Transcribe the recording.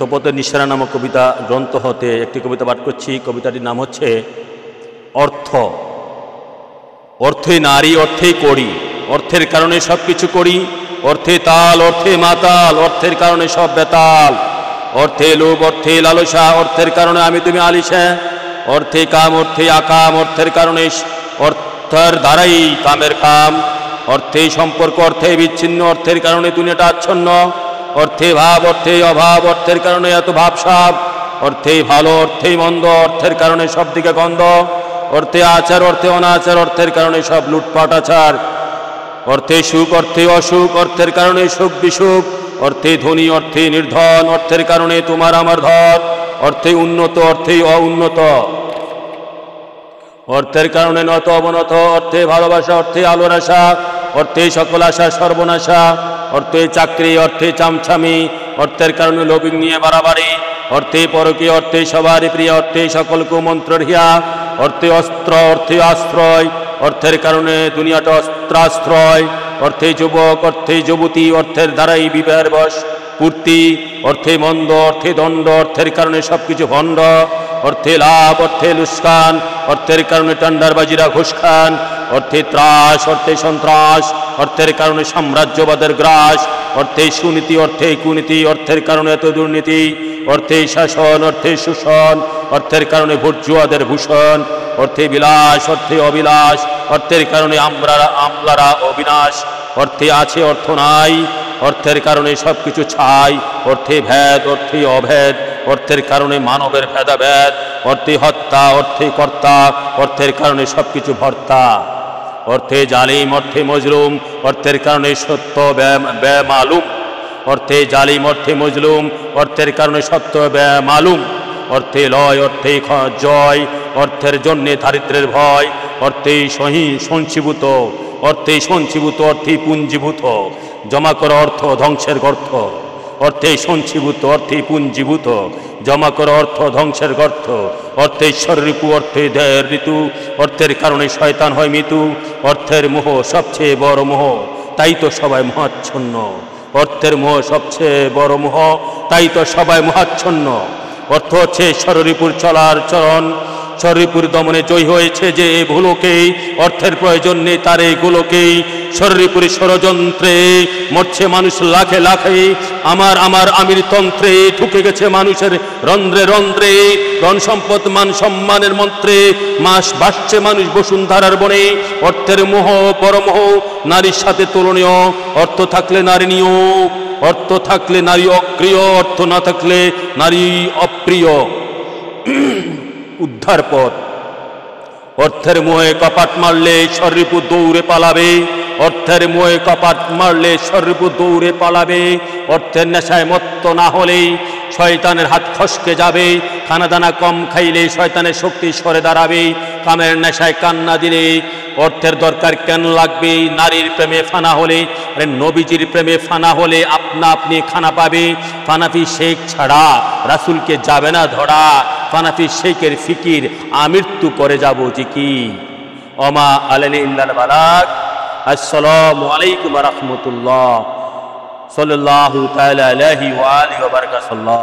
তপতের নিঃসারা নামক কবিতা গ্রন্থ হতে একটি কবিতা পাঠ করছি। কবিতাটির নাম হচ্ছে অর্থ। অর্থে নারী, অর্থেই করি, অর্থের কারণে সব কিছু করি। অর্থে তাল, অর্থে মাতাল, অর্থের কারণে সব বেতাল। অর্থে লোভ, অর্থে লালসা, অর্থের কারণে আমি তুমি আলিশা। অর্থে কাম, অর্থে আকাম, অর্থের কারণে অর্থের দ্বারাই কামের কাম। অর্থে সম্পর্ক, অর্থে বিচ্ছিন্ন, অর্থের কারণে দুনিয়াটা আচ্ছন্ন। অর্থে ভাব, অর্থে অভাব, অর্থের কারণে এত ভাবসাব। অর্থেই ভালো, অর্থেই মন্দ, অর্থের কারণে সব দিকে গন্ধ। অর্থে আচার, অর্থে অনাচার, অর্থের কারণে সব লুটপাট আচার। অর্থে সুখ, অর্থে অসুখ, অর্থের কারণে সুখ বিসুখ। অর্থে ধনী, অর্থে নির্ধন, অর্থের কারণে তোমার আমার ধন। অর্থে উন্নত, অর্থেই অউন্নত, অর্থের কারণে নত অবনত। অর্থে ভালোবাসা, অর্থে আলোর আশা, অর্থে সকল আশা সর্বনাশা। অর্থে চাকরি, অর্থে চামচামি, অর্থের কারণে লোভিং নিয়ে বাড়াবাড়ি। অর্থে পরকীয়, অর্থে সবারই প্রিয়, অর্থে সকল কুমন্ত্র হিয়া। অর্থে অস্ত্র, অর্থে আশ্রয়, অর্থের কারণে দুনিয়াটা অস্ত্রাশ্রয়। অর্থে যুবক, অর্থে যুবতী, অর্থের দ্বারাই বিবাহের বশ পূর্তি। অর্থে মন্দ, অর্থে দণ্ড, অর্থের কারণে সব কিছু ভণ্ড। অর্থে লাভ, অর্থে লুস্কান, অর্থের কারণে টেন্ডারবাজিরা ঘুষ খান। অর্থে ত্রাস, অর্থে সন্ত্রাস, অর্থের কারণে সাম্রাজ্যবাদের গ্রাস। অর্থে সুনীতি, অর্থে কুনীতি, অর্থের কারণে এত দুর্নীতি। অর্থে শাসন, অর্থে শোষণ, অর্থের কারণে ভোটজুয়াদের ভূষণ। অর্থে বিলাস, অর্থে অবিলাস, অর্থের কারণে আমলারা অবিনাশ। অর্থে আছে, অর্থ নাই, অর্থের কারণে সব কিছু ছাই। অর্থে ভেদ, অর্থে অভেদ, অর্থের কারণে মানবের ভেদাভেদ। অর্থে হত্যা, অর্থে কর্তা, অর্থের কারণে সব কিছু ভর্তা। অর্থে জালিম, অর্থে মজলুম, অর্থের কারণে সত্য বেমালুম। অর্থে জালিম, অর্থে মজলুম, অর্থের কারণে সত্য বেমালুম। অর্থে লয়, অর্থে জয়, অর্থের জন্যে দারিদ্রের ভয়। অর্থে সঞ্চীভূত, অর্থে সঞ্চীভূত, অর্থে পুঞ্জীভূত, জমা করা অর্থ ধ্বংসের গর্ত। অর্থে সঞ্চীভূত, অর্থে পুঞ্জীভূত, জমা করা অর্থ ধ্বংসের গর্ত। অর্থে ঈশ্বর ঋতু, অর্থে দেহের ঋতু, অর্থের কারণে শয়তান হয় মৃত্যু। অর্থের মোহ সবচেয়ে বড় মোহ, তাই তো সবাই মোহাচ্ছন্ন। অর্থের মোহ সবচেয়ে বড় মোহ, তাই তো সবাই মোহাচ্ছন্ন। অর্থ হচ্ছে ষড়রিপুর চলার চরণ, ষড়রিপুর দমনে জয় হয়েছে যে ভুলোকেই। অর্থের প্রয়োজন নেই তার এই গোলকেই, ষড়রিপুর ষড়যন্ত্রে মরছে মানুষ লাখে লাখে। আমার আমার আমির তন্ত্রে ঢুকে গেছে মানুষের রন্ধ্রে রন্ধ্রে। ধন সম্পদ মান সম্মানের মন্ত্রে মাস ভাসছে মানুষ বসুন্ধরার বনে। অর্থের মোহ বড় মোহ, নারীর সাথে তুলনীয়। অর্থ থাকলে নারী নিয়োগ, অর্থ থাকলে নারী অক্রিয়, অর্থ না থাকলে নারী অপ্রিয়। উদ্ধার পথ, অর্থের মোহে কপাট মারলে ষড়রিপু দৌড়ে পালাবে। অর্থের মোহে কপাট মারলে ষড়রিপু দৌড়ে পালাবে। অর্থের নেশায় মত্ত না হলে শয়তানের হাত খসকে যাবে। খানাদানা কম খাইলে শয়তানের শক্তি সরে দাঁড়াবে। কামের নেশায় কান্না দিলে অর্থের দরকার কেন লাগবে? নারীর প্রেমে ফানা হলে, নবীজির প্রেমে ফানা হলে আপনা আপনি খানা পাবে। ফানাফি শেখ ছাড়া রাসূলকে যাবে না ধরা। ফানাফি শেখের ফিকির আমৃত্যু করে যাব জিকির। ওমা আলাইনা ইল্লাল বালাগ। আসসালামু আলাইকুম ওয়া রাহমাতুল্লাহ। সাল্লাল্লাহু তাআলা আলাইহি ওয়া আলিহি ওয়া বারাকাতুহু।